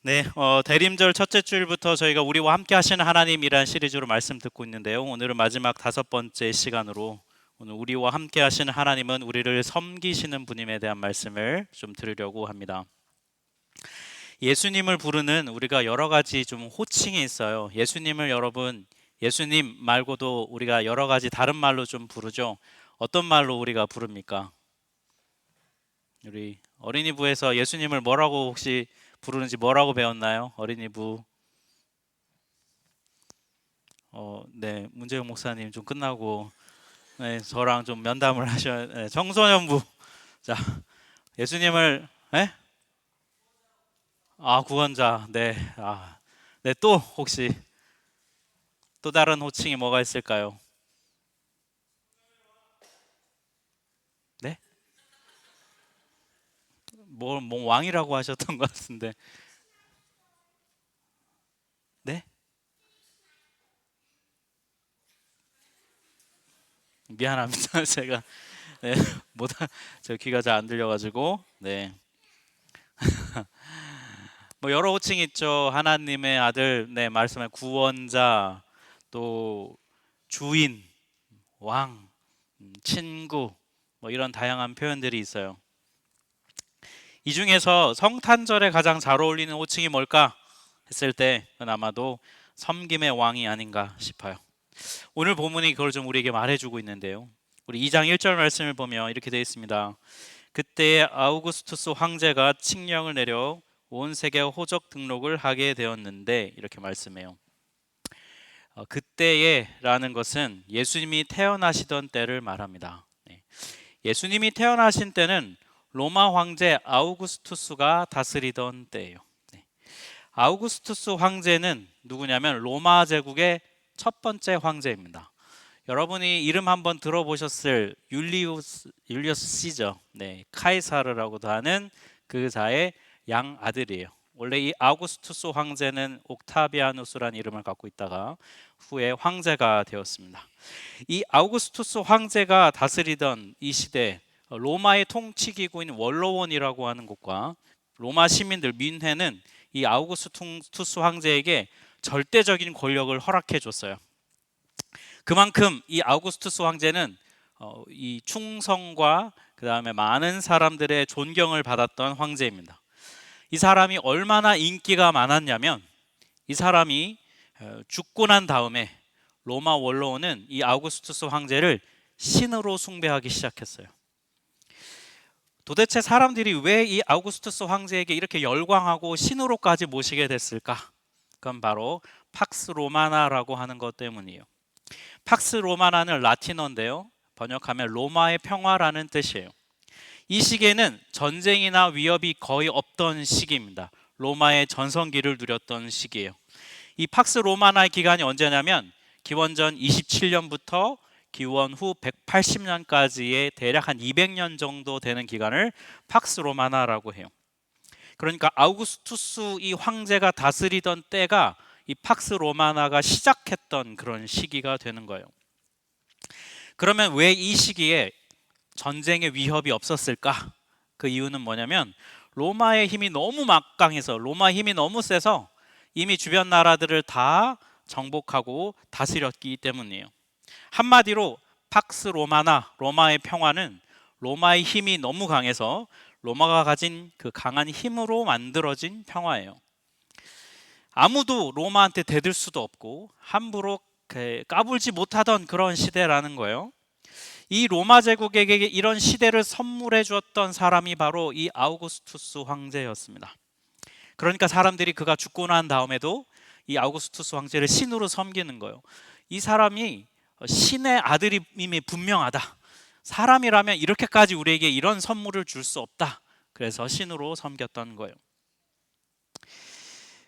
네, 대림절 첫째 주일부터 저희가 우리와 함께 하시는 하나님이란 시리즈로 말씀 듣고 있는데요. 오늘은 마지막 다섯 번째 시간으로 오늘 우리와 함께 하시는 하나님은 우리를 섬기시는 분임에 대한 말씀을 좀 들으려고 합니다. 예수님을 부르는 우리가 여러 가지 좀 호칭이 있어요. 예수님을 여러분, 예수님 말고도 우리가 여러 가지 다른 말로 좀 부르죠. 어떤 말로 우리가 부릅니까? 우리 어린이부에서 예수님을 뭐라고 혹시 부르는지 뭐라고 배웠나요? 어린이부. 네, 문재용 목사님 좀 끝나고 네, 저랑 좀 면담을 하셔야 청소년부. 자, 예수님을 구원자. 네. 네, 또 혹시 또 다른 호칭이 뭐가 있을까요? 네? 뭐 왕이라고 하셨던 것 같은데. 네? 미안합니다. 제가 네, 뭐다 제 귀가 잘 안 들려가지고 네. 뭐 여러 호칭이 있죠. 하나님의 아들, 네, 말씀의 구원자, 또 주인, 왕, 친구, 뭐 이런 다양한 표현들이 있어요. 이 중에서 성탄절에 가장 잘 어울리는 호칭이 뭘까 했을 때 그건 아마도 섬김의 왕이 아닌가 싶어요. 오늘 본문이 그걸 좀 우리에게 말해주고 있는데요. 우리 2장 1절 말씀을 보면 이렇게 되어 있습니다. 그때 아우구스투스 황제가 칙령을 내려 온 세계 호적 등록을 하게 되었는데 이렇게 말씀해요. 그때에라는 것은 예수님이 태어나시던 때를 말합니다. 네. 예수님이 태어나신 때는 로마 황제 아우구스투스가 다스리던 때예요. 네. 아우구스투스 황제는 누구냐면 로마 제국의 첫 번째 황제입니다. 여러분이 이름 한번 들어보셨을 율리우스 시저, 네, 카이사르라고도 하는 그 자의 양 아들이에요. 원래 이 아우구스투스 황제는 옥타비아누스라는 이름을 갖고 있다가 후에 황제가 되었습니다. 이 아우구스투스 황제가 다스리던 이 시대 로마의 통치기구인 원로원이라고 하는 곳과 로마 시민들 민회는 이 아우구스투스 황제에게 절대적인 권력을 허락해 줬어요. 그만큼 이 아우구스투스 황제는 이 충성과 그 다음에 많은 사람들의 존경을 받았던 황제입니다. 이 사람이 얼마나 인기가 많았냐면 이 사람이 죽고 난 다음에 로마 원로원은 이 아우구스투스 황제를 신으로 숭배하기 시작했어요. 도대체 사람들이 왜 이 아우구스투스 황제에게 이렇게 열광하고 신으로까지 모시게 됐을까? 그건 바로 팍스 로마나라고 하는 것 때문이에요. 팍스 로마나는 라틴어인데요. 번역하면 로마의 평화라는 뜻이에요. 이 시기에는 전쟁이나 위협이 거의 없던 시기입니다. 로마의 전성기를 누렸던 시기예요. 이 팍스 로마나의 기간이 언제냐면 기원전 27년부터 기원 후 180년까지의 대략 한 200년 정도 되는 기간을 팍스 로마나라고 해요. 그러니까 아우구스투스 이 황제가 다스리던 때가 이 팍스 로마나가 시작했던 그런 시기가 되는 거예요. 그러면 왜 이 시기에 전쟁의 위협이 없었을까? 그 이유는 뭐냐면 로마의 힘이 너무 막강해서 로마의 힘이 너무 세서 이미 주변 나라들을 다 정복하고 다스렸기 때문이에요. 한마디로 팍스 로마나 로마의 평화는 로마의 힘이 너무 강해서 로마가 가진 그 강한 힘으로 만들어진 평화예요. 아무도 로마한테 대들 수도 없고 함부로 까불지 못하던 그런 시대라는 거예요. 이 로마 제국에게 이런 시대를 선물해 주었던 사람이 바로 이 아우구스투스 황제였습니다. 그러니까 사람들이 그가 죽고 난 다음에도 이 아우구스투스 황제를 신으로 섬기는 거예요. 이 사람이 신의 아들임이 분명하다. 사람이라면 이렇게까지 우리에게 이런 선물을 줄 수 없다. 그래서 신으로 섬겼던 거예요.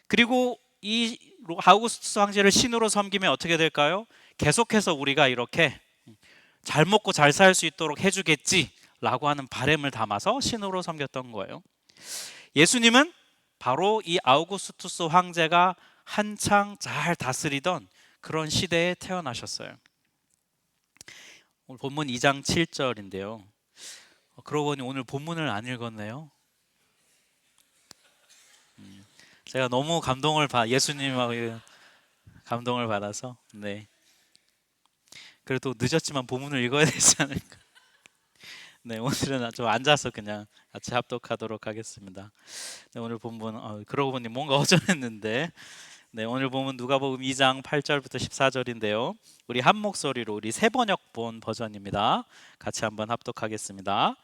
그리고 이 아우구스투스 황제를 신으로 섬기면 어떻게 될까요? 계속해서 우리가 이렇게 잘 먹고 잘 살 수 있도록 해주겠지라고 하는 바람을 담아서 신으로 섬겼던 거예요. 예수님은 바로 이 아우구스투스 황제가 한창 잘 다스리던 그런 시대에 태어나셨어요. 오늘 본문 2장 7절인데요. 그러고 보니 오늘 본문을 안 읽었네요. 제가 너무 예수님하고 감동을 받아서 네. 그래도 늦었지만 본문을 읽어야 되지 않을까. 네, 오늘은 좀 앉아서 그냥 같이 합독하도록 하겠습니다. 네, 오늘 본문 그러고 보니 뭔가 어전했는데 네, 오늘 본문 누가복음 2장 8절부터 14절인데요. 우리 한 목소리로 우리 새 번역본 버전입니다. 같이 한번 합독하겠습니다.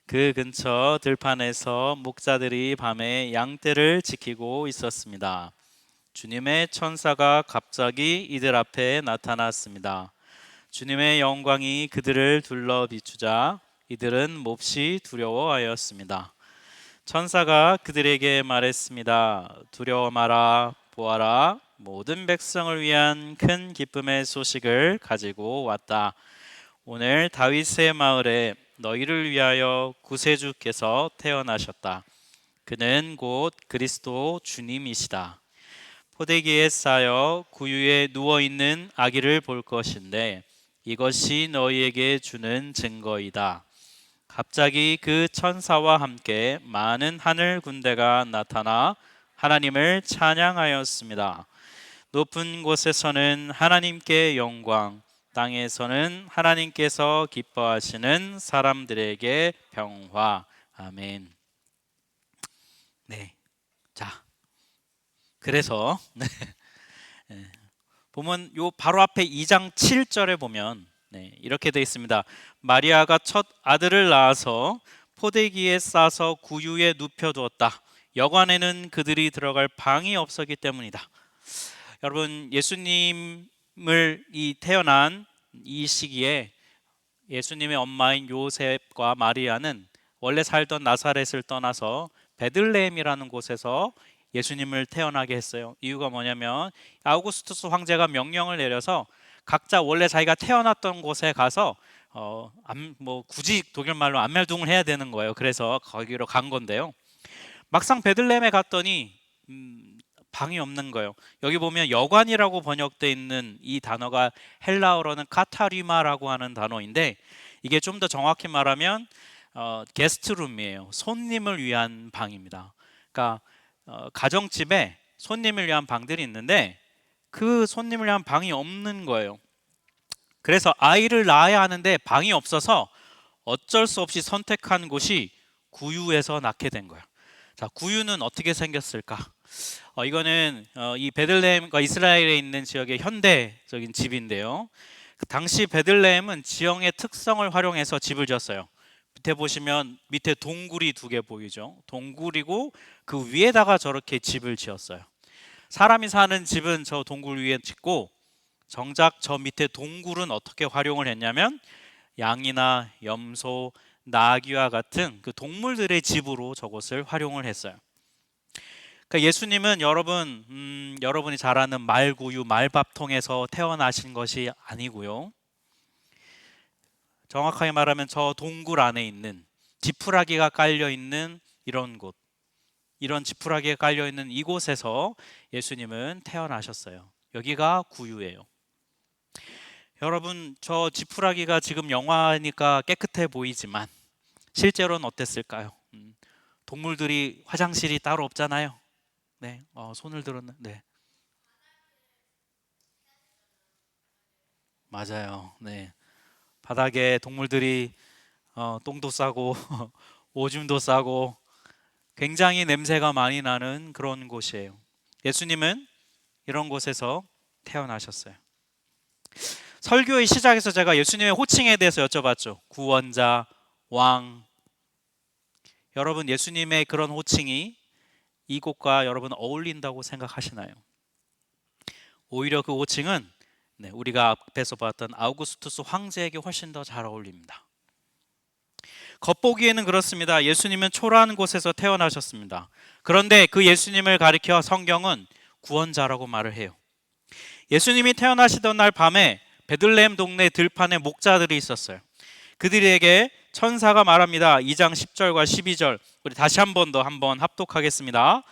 그 근처 들판에서 목자들이 밤에 양떼를 지키고 있었습니다. 주님의 천사가 갑자기 이들 앞에 나타났습니다. 주님의 영광이 그들을 둘러 비추자 이들은 몹시 두려워하였습니다. 천사가 그들에게 말했습니다. 두려워 마라. 보아라, 모든 백성을 위한 큰 기쁨의 소식을 가지고 왔다. 오늘 다윗의 마을에 너희를 위하여 구세주께서 태어나셨다. 그는 곧 그리스도 주님이시다. 포대기에 쌓여 구유에 누워있는 아기를 볼 것인데 이것이 너희에게 주는 증거이다. 갑자기 그 천사와 함께 많은 하늘 군대가 나타나 하나님을 찬양하였습니다. 높은 곳에서는 하나님께 영광, 땅에서는 하나님께서 기뻐하시는 사람들에게 평화. 아멘. 네. 자, 그래서 보면 요 바로 앞에 2장 7절에 보면 이렇게 되어 있습니다. 마리아가 첫 아들을 낳아서 포대기에 싸서 구유에 눕혀두었다. 여관에는 그들이 들어갈 방이 없었기 때문이다. 여러분, 예수님을 태어난 이 시기에 예수님의 엄마인 요셉과 마리아는 원래 살던 나사렛을 떠나서 베들레헴이라는 곳에서 예수님을 태어나게 했어요. 이유가 뭐냐면 아우구스투스 황제가 명령을 내려서 각자 원래 자기가 태어났던 곳에 가서 굳이 독일 말로 안멜둥을 해야 되는 거예요. 그래서 거기로 간 건데요. 막상 베들레헴에 갔더니 방이 없는 거예요. 여기 보면 여관이라고 번역되어 있는 이 단어가 헬라어로는 카타리마라고 하는 단어인데 이게 좀 더 정확히 말하면 게스트룸이에요. 손님을 위한 방입니다. 그러니까 가정집에 손님을 위한 방들이 있는데 그 손님을 위한 방이 없는 거예요. 그래서 아이를 낳아야 하는데 방이 없어서 어쩔 수 없이 선택한 곳이 구유에서 낳게 된 거예요. 자, 구유는 어떻게 생겼을까? 이거는 이 베들레헴과 이스라엘에 있는 지역의 현대적인 집인데요. 그 당시 베들레헴은 지형의 특성을 활용해서 집을 지었어요. 밑에 보시면 밑에 동굴이 두 개 보이죠. 동굴이고 그 위에다가 저렇게 집을 지었어요. 사람이 사는 집은 저 동굴 위에 짓고 정작 저 밑에 동굴은 어떻게 활용을 했냐면 양이나 염소, 나귀와 같은 그 동물들의 집으로 저것을 활용을 했어요. 그러니까 예수님은 여러분이 잘 아는 말구유, 말밥통에서 태어나신 것이 아니고요. 정확하게 말하면 저 동굴 안에 있는 지푸라기가 깔려 있는 이런 곳, 이런 지푸라기가 깔려 있는 이곳에서 예수님은 태어나셨어요. 여기가 구유예요. 여러분, 저 지푸라기가 지금 영화니까 깨끗해 보이지만 실제로는 어땠을까요? 동물들이 화장실이 따로 없잖아요. 네, 손을 들었는. 네, 맞아요. 네, 바닥에 동물들이 똥도 싸고 오줌도 싸고 굉장히 냄새가 많이 나는 그런 곳이에요. 예수님은 이런 곳에서 태어나셨어요. 설교의 시작에서 제가 예수님의 호칭에 대해서 여쭤봤죠. 구원자, 왕. 여러분, 예수님의 그런 호칭이 이곳과 여러분 어울린다고 생각하시나요? 오히려 그 호칭은 우리가 앞에서 봤던 아우구스투스 황제에게 훨씬 더 잘 어울립니다. 겉보기에는 그렇습니다. 예수님은 초라한 곳에서 태어나셨습니다. 그런데 그 예수님을 가리켜 성경은 구원자라고 말을 해요. 예수님이 태어나시던 날 밤에 베들레헴 동네 들판에 목자들이 있었어요. 그들에게 천사가 말합니다. 2장 10절과 12절 우리 다시 한 번 더 합독하겠습니다.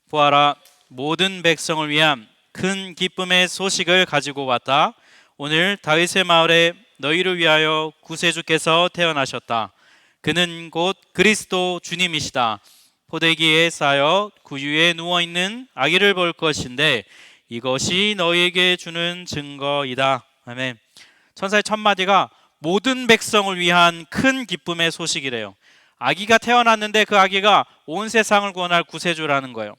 보아라, 모든 백성을 위한 큰 기쁨의 소식을 가지고 왔다. 오늘 다윗의 마을에 너희를 위하여 구세주께서 태어나셨다. 그는 곧 그리스도 주님이시다. 포대기에 쌓여 구유에 누워있는 아기를 볼 것인데 이것이 너희에게 주는 증거이다. 아멘. 천사의 첫 마디가 모든 백성을 위한 큰 기쁨의 소식이래요. 아기가 태어났는데 그 아기가 온 세상을 구원할 구세주라는 거예요.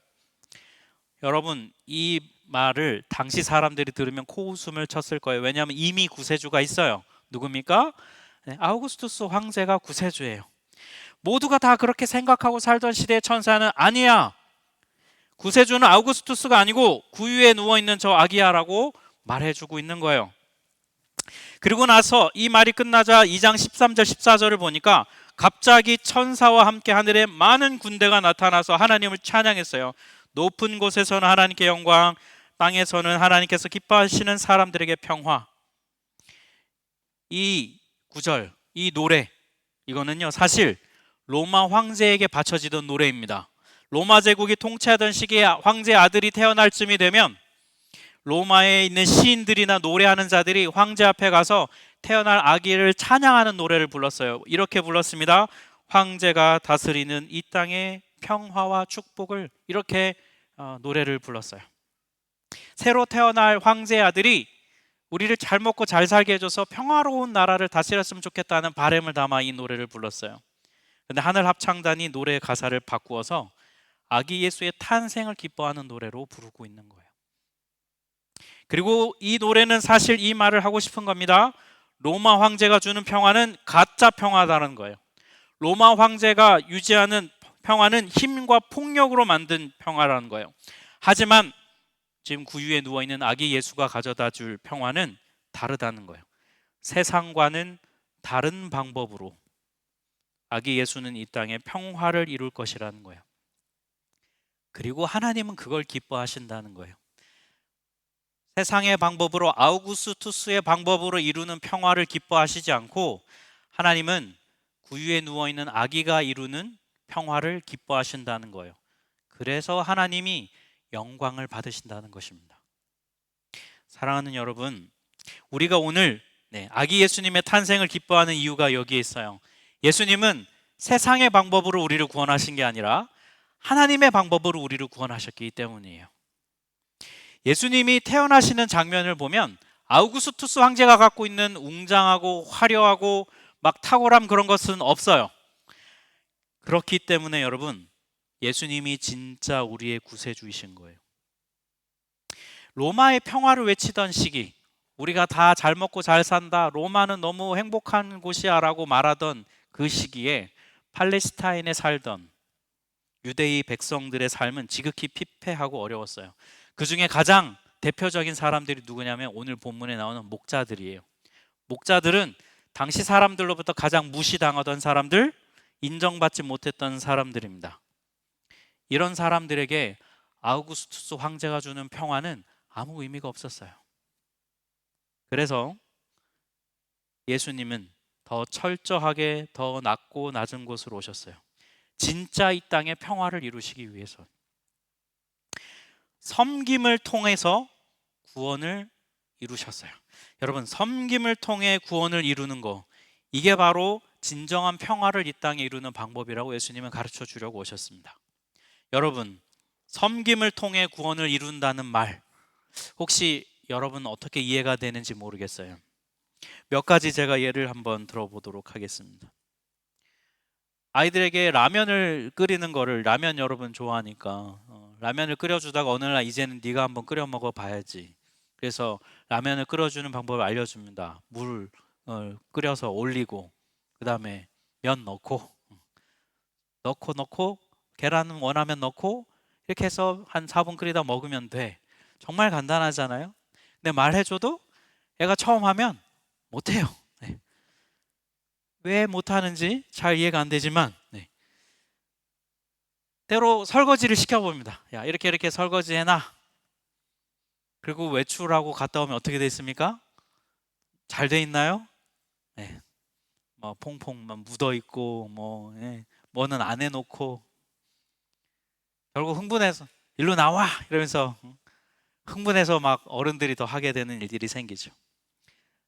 여러분, 이 말을 당시 사람들이 들으면 코웃음을 쳤을 거예요. 왜냐하면 이미 구세주가 있어요. 누굽니까? 네, 아우구스투스 황제가 구세주예요. 모두가 다 그렇게 생각하고 살던 시대의 천사는 아니야, 구세주는 아우구스투스가 아니고 구유에 누워있는 저 아기야라고 말해주고 있는 거예요. 그리고 나서 이 말이 끝나자 2장 13절 14절을 보니까 갑자기 천사와 함께 하늘에 많은 군대가 나타나서 하나님을 찬양했어요. 높은 곳에서는 하나님께 영광, 땅에서는 하나님께서 기뻐하시는 사람들에게 평화. 이 구절, 이 노래, 이거는요 사실 로마 황제에게 바쳐지던 노래입니다. 로마 제국이 통치하던 시기에 황제 아들이 태어날 쯤이 되면 로마에 있는 시인들이나 노래하는 자들이 황제 앞에 가서 태어날 아기를 찬양하는 노래를 불렀어요. 이렇게 불렀습니다. 황제가 다스리는 이 땅의 평화와 축복을, 이렇게 노래를 불렀어요. 새로 태어날 황제의 아들이 우리를 잘 먹고 잘 살게 해줘서 평화로운 나라를 다스렸으면 좋겠다는 바람을 담아 이 노래를 불렀어요. 근데 하늘 합창단이 노래 가사를 바꾸어서 아기 예수의 탄생을 기뻐하는 노래로 부르고 있는 거예요. 그리고 이 노래는 사실 이 말을 하고 싶은 겁니다. 로마 황제가 주는 평화는 가짜 평화다는 거예요. 로마 황제가 유지하는 평화는 힘과 폭력으로 만든 평화라는 거예요. 하지만 지금 구유에 누워있는 아기 예수가 가져다 줄 평화는 다르다는 거예요. 세상과는 다른 방법으로 아기 예수는 이 땅에 평화를 이룰 것이라는 거예요. 그리고 하나님은 그걸 기뻐하신다는 거예요. 세상의 방법으로, 아우구스투스의 방법으로 이루는 평화를 기뻐하시지 않고 하나님은 구유에 누워있는 아기가 이루는 평화를 기뻐하신다는 거예요. 그래서 하나님이 영광을 받으신다는 것입니다. 사랑하는 여러분, 우리가 오늘 아기 예수님의 탄생을 기뻐하는 이유가 여기에 있어요. 예수님은 세상의 방법으로 우리를 구원하신 게 아니라 하나님의 방법으로 우리를 구원하셨기 때문이에요. 예수님이 태어나시는 장면을 보면 아우구스투스 황제가 갖고 있는 웅장하고 화려하고 막 탁월함, 그런 것은 없어요. 그렇기 때문에 여러분, 예수님이 진짜 우리의 구세주이신 거예요. 로마의 평화를 외치던 시기, 우리가 다 잘 먹고 잘 산다, 로마는 너무 행복한 곳이야 라고 말하던 그 시기에 팔레스타인에 살던 유대의 백성들의 삶은 지극히 피폐하고 어려웠어요. 그 중에 가장 대표적인 사람들이 누구냐면 오늘 본문에 나오는 목자들이에요. 목자들은 당시 사람들로부터 가장 무시당하던 사람들, 인정받지 못했던 사람들입니다. 이런 사람들에게 아우구스투스 황제가 주는 평화는 아무 의미가 없었어요. 그래서 예수님은 더 철저하게 더 낮고 낮은 곳으로 오셨어요. 진짜 이 땅에 평화를 이루시기 위해서. 섬김을 통해서 구원을 이루셨어요. 여러분, 섬김을 통해 구원을 이루는 거, 이게 바로 진정한 평화를 이 땅에 이루는 방법이라고 예수님은 가르쳐 주려고 오셨습니다. 여러분, 섬김을 통해 구원을 이룬다는 말, 혹시 여러분 어떻게 이해가 되는지 모르겠어요. 몇 가지 제가 예를 한번 들어보도록 하겠습니다. 아이들에게 라면을 끓이는 거를, 라면 여러분 좋아하니까 라면을 끓여주다가 어느 날 이제는 네가 한번 끓여 먹어 봐야지, 그래서 라면을 끓여주는 방법을 알려줍니다. 물 끓여서 올리고, 그 다음에 면 넣고 계란 원하면 넣고, 이렇게 해서 한 4분 끓이다 먹으면 돼. 정말 간단하잖아요. 근데 말해줘도 애가 처음 하면 못해요. 왜 못하는지 잘 이해가 안 되지만 때로 설거지를 시켜봅니다. 야, 이렇게 설거지 해놔. 그리고 외출하고 갔다 오면 어떻게 됐습니까? 잘 돼 있나요? 뭐 퐁퐁 묻어 있고, 뭐는 안 해놓고, 결국 흥분해서 일로 나와 이러면서 흥분해서 막 어른들이 더 하게 되는 일들이 생기죠.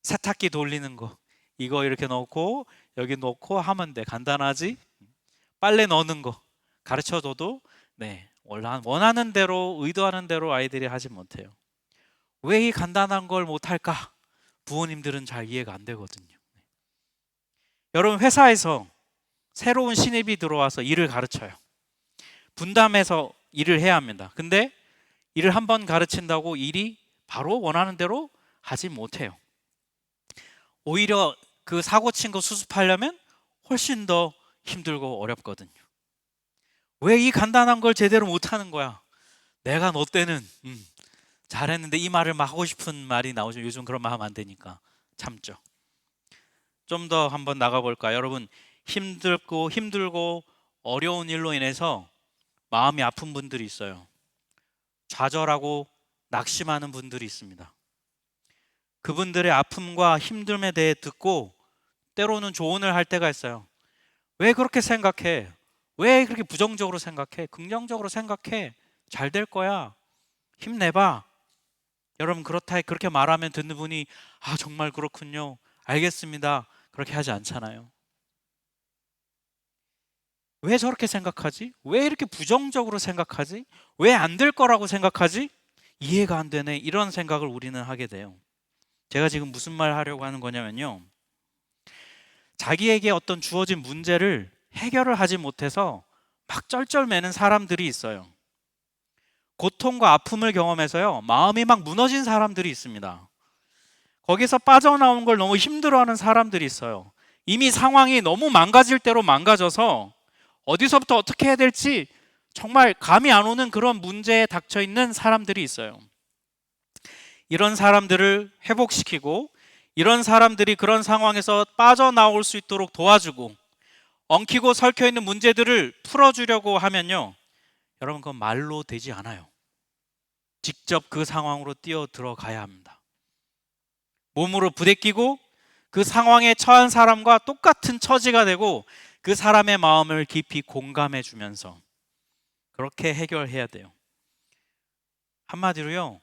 세탁기 돌리는 거, 이거 이렇게 넣고 여기 넣고 하면 돼. 간단하지? 빨래 넣는 거, 가르쳐줘도 원하는 대로, 의도하는 대로 아이들이 하지 못해요. 왜 이 간단한 걸 못할까? 부모님들은 잘 이해가 안 되거든요. 여러분, 회사에서 새로운 신입이 들어와서 일을 가르쳐요. 분담해서 일을 해야 합니다. 근데 일을 한 번 가르친다고 일이 바로 원하는 대로 하지 못해요. 오히려 그 사고 친 거 수습하려면 훨씬 더 힘들고 어렵거든요. 왜 이 간단한 걸 제대로 못하는 거야? 내가 너 때는 잘했는데, 이 말을 막 하고 싶은 말이 나오죠. 요즘 그런 말 하면 안 되니까 참죠. 좀 더 한번 나가볼까요? 여러분, 힘들고 어려운 일로 인해서 마음이 아픈 분들이 있어요. 좌절하고 낙심하는 분들이 있습니다. 그분들의 아픔과 힘듦에 대해 듣고 때로는 조언을 할 때가 있어요. 왜 그렇게 생각해? 왜 그렇게 부정적으로 생각해? 긍정적으로 생각해. 잘 될 거야. 힘내봐. 여러분, 그렇게 말하면 듣는 분이 정말 그렇군요. 알겠습니다. 그렇게 하지 않잖아요. 왜 저렇게 생각하지? 왜 이렇게 부정적으로 생각하지? 왜 안 될 거라고 생각하지? 이해가 안 되네. 이런 생각을 우리는 하게 돼요. 제가 지금 무슨 말 하려고 하는 거냐면요. 자기에게 어떤 주어진 문제를 해결을 하지 못해서 막 쩔쩔매는 사람들이 있어요. 고통과 아픔을 경험해서요, 마음이 막 무너진 사람들이 있습니다. 거기서 빠져나온 걸 너무 힘들어하는 사람들이 있어요. 이미 상황이 너무 망가질 대로 망가져서 어디서부터 어떻게 해야 될지 정말 감이 안 오는 그런 문제에 닥쳐 있는 사람들이 있어요. 이런 사람들을 회복시키고, 이런 사람들이 그런 상황에서 빠져나올 수 있도록 도와주고, 엉키고 설켜 있는 문제들을 풀어주려고 하면요, 여러분, 그건 말로 되지 않아요. 직접 그 상황으로 뛰어 들어가야 합니다. 몸으로 부대끼고 그 상황에 처한 사람과 똑같은 처지가 되고 그 사람의 마음을 깊이 공감해 주면서 그렇게 해결해야 돼요. 한마디로요,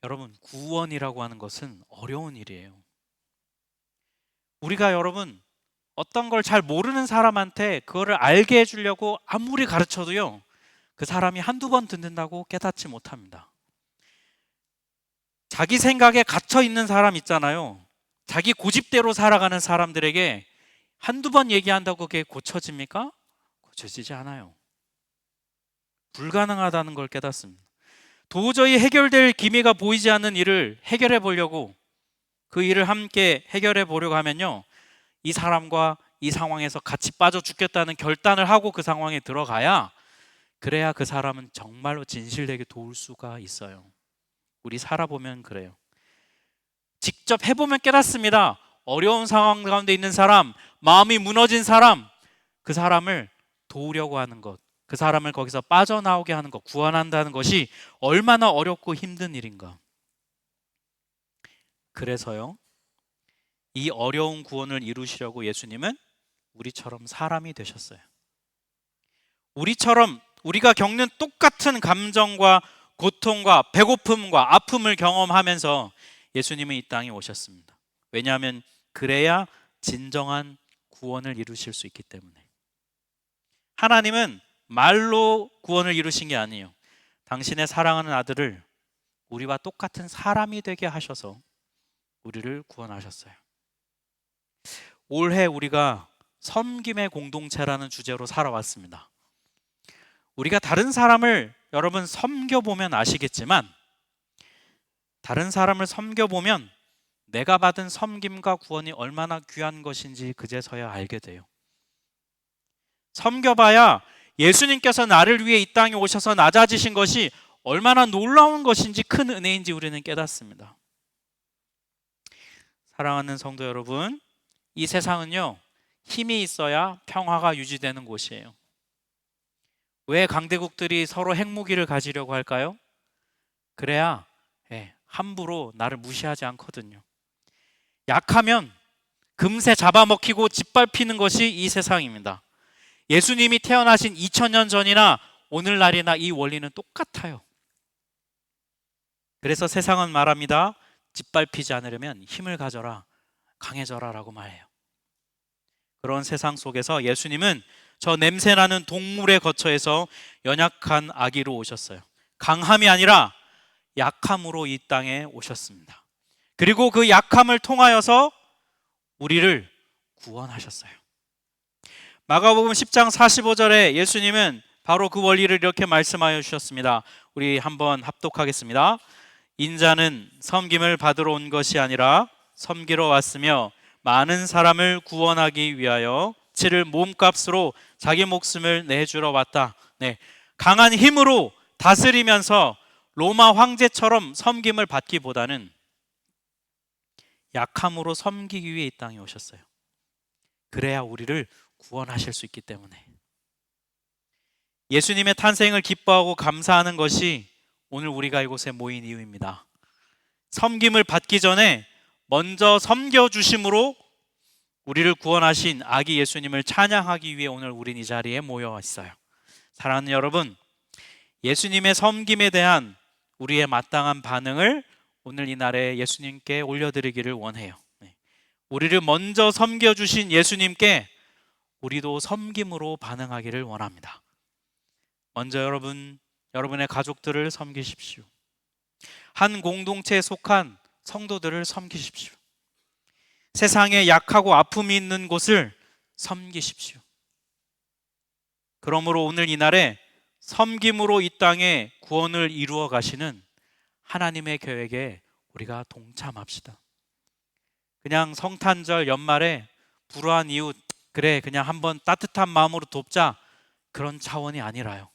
여러분, 구원이라고 하는 것은 어려운 일이에요. 우리가 여러분, 어떤 걸 잘 모르는 사람한테 그거를 알게 해주려고 아무리 가르쳐도요, 그 사람이 한두 번 듣는다고 깨닫지 못합니다. 자기 생각에 갇혀 있는 사람 있잖아요. 자기 고집대로 살아가는 사람들에게 한두 번 얘기한다고 그게 고쳐집니까? 고쳐지지 않아요. 불가능하다는 걸 깨닫습니다. 도저히 해결될 기미가 보이지 않는 일을 해결해 보려고, 그 일을 함께 해결해 보려고 하면요, 이 사람과 이 상황에서 같이 빠져 죽겠다는 결단을 하고 그 상황에 들어가야, 그래야 그 사람은 정말로 진실되게 도울 수가 있어요. 우리 살아보면 그래요. 직접 해보면 깨닫습니다. 어려운 상황 가운데 있는 사람, 마음이 무너진 사람, 그 사람을 도우려고 하는 것, 그 사람을 거기서 빠져나오게 하는 것, 구원한다는 것이 얼마나 어렵고 힘든 일인가. 그래서요, 이 어려운 구원을 이루시려고 예수님은 우리처럼 사람이 되셨어요. 우리가 겪는 똑같은 감정과 고통과 배고픔과 아픔을 경험하면서 예수님은 이 땅에 오셨습니다. 왜냐하면 그래야 진정한 구원을 이루실 수 있기 때문에. 하나님은 말로 구원을 이루신 게 아니에요. 당신의 사랑하는 아들을 우리와 똑같은 사람이 되게 하셔서 우리를 구원하셨어요. 올해 우리가 섬김의 공동체라는 주제로 살아왔습니다. 우리가 다른 사람을 여러분 섬겨보면 아시겠지만, 다른 사람을 섬겨보면 내가 받은 섬김과 구원이 얼마나 귀한 것인지 그제서야 알게 돼요. 섬겨봐야 예수님께서 나를 위해 이 땅에 오셔서 낮아지신 것이 얼마나 놀라운 것인지, 큰 은혜인지 우리는 깨닫습니다. 사랑하는 성도 여러분, 이 세상은요, 힘이 있어야 평화가 유지되는 곳이에요. 왜 강대국들이 서로 핵무기를 가지려고 할까요? 그래야 함부로 나를 무시하지 않거든요. 약하면 금세 잡아먹히고 짓밟히는 것이 이 세상입니다. 예수님이 태어나신 2000년 전이나 오늘날이나 이 원리는 똑같아요. 그래서 세상은 말합니다. 짓밟히지 않으려면 힘을 가져라, 강해져라 라고 말해요. 그런 세상 속에서 예수님은 저 냄새나는 동물의 거처에서 연약한 아기로 오셨어요. 강함이 아니라 약함으로 이 땅에 오셨습니다. 그리고 그 약함을 통하여서 우리를 구원하셨어요. 마가복음 10장 45절에 예수님은 바로 그 원리를 이렇게 말씀하여 주셨습니다. 우리 한번 합독하겠습니다. 인자는 섬김을 받으러 온 것이 아니라 섬기러 왔으며 많은 사람을 구원하기 위하여 치를 몸값으로 자기 목숨을 내주러 왔다. 네, 강한 힘으로 다스리면서 로마 황제처럼 섬김을 받기보다는 약함으로 섬기기 위해 이 땅에 오셨어요. 그래야 우리를 구원하실 수 있기 때문에. 예수님의 탄생을 기뻐하고 감사하는 것이 오늘 우리가 이곳에 모인 이유입니다. 섬김을 받기 전에 먼저 섬겨주심으로 우리를 구원하신 아기 예수님을 찬양하기 위해 오늘 우린 이 자리에 모여 있어요. 사랑하는 여러분, 예수님의 섬김에 대한 우리의 마땅한 반응을 오늘 이날에 예수님께 올려드리기를 원해요. 우리를 먼저 섬겨주신 예수님께 우리도 섬김으로 반응하기를 원합니다. 먼저 여러분의 가족들을 섬기십시오. 한 공동체에 속한 성도들을 섬기십시오. 세상에 약하고 아픔이 있는 곳을 섬기십시오. 그러므로 오늘 이날에 섬김으로 이 땅에 구원을 이루어 가시는 하나님의 계획에 우리가 동참합시다. 그냥 성탄절 연말에 불우한 이웃, 그래 그냥 한번 따뜻한 마음으로 돕자, 그런 차원이 아니라요.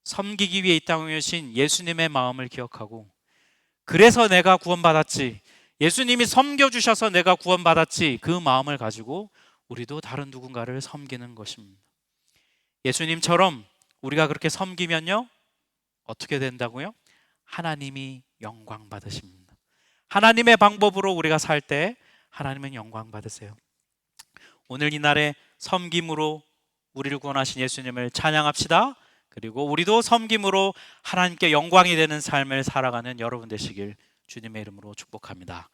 섬기기 위해 이 땅에 오신 예수님의 마음을 기억하고, 그래서 내가 구원받았지, 예수님이 섬겨주셔서 내가 구원받았지, 그 마음을 가지고 우리도 다른 누군가를 섬기는 것입니다. 예수님처럼 우리가 그렇게 섬기면요, 어떻게 된다고요? 하나님이 영광 받으십니다. 하나님의 방법으로 우리가 살 때 하나님은 영광 받으세요. 오늘 이날에 섬김으로 우리를 구원하신 예수님을 찬양합시다. 그리고 우리도 섬김으로 하나님께 영광이 되는 삶을 살아가는 여러분 되시길 주님의 이름으로 축복합니다.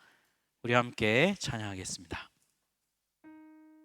우리 함께 찬양하겠습니다.